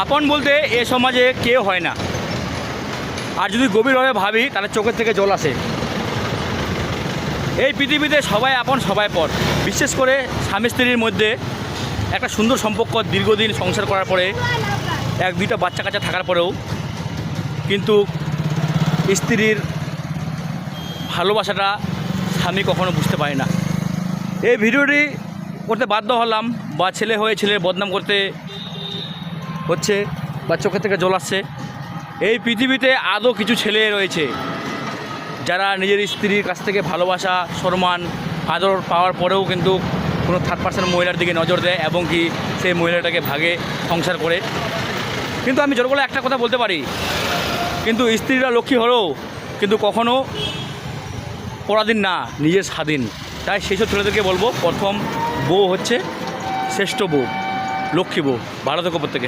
আপন বলতে এ সমাজে কেউ হয় না। আর যদি গভীরভাবে ভাবি তাহলে চোখের থেকে জল আসে। এই পৃথিবীতে সবাই আপন সবাই পর। বিশেষ করে স্বামী স্ত্রীর মধ্যে একটা সুন্দর সম্পর্ক দীর্ঘদিন সংসার করার পরে, এক দুইটা বাচ্চা কাচ্চা থাকার পরেও কিন্তু স্ত্রীর ভালোবাসাটা স্বামী কখনো বুঝতে পারে না। এই ভিডিওটি করতে বাধ্য হলাম, বা ছেলে হয়ে ছেলের বদনাম করতে হচ্ছে, বা চোখের থেকে জল আসছে। এই পৃথিবীতে আদৌ কিছু ছেলে রয়েছে যারা নিজের স্ত্রীর কাছ থেকে ভালোবাসা, সম্মান, আদর পাওয়ার পরেও কিন্তু কোনো থার্ড পার্সন মহিলার দিকে নজর দেয় এবং কি সেই মহিলাটাকে ভাগে সংসার করে। কিন্তু আমি জোর করে একটা কথা বলতে পারি, কিন্তু স্ত্রীরা লক্ষ্মী হলেও কিন্তু কখনো পরাধীন না, নিজের স্বাধীন। তাই সেই সব ছেলেদেরকে বলবো, প্রথম বউ হচ্ছে শ্রেষ্ঠ বউ, লক্ষ্মী বউ। ভালো থেকো প্রত্যেকে।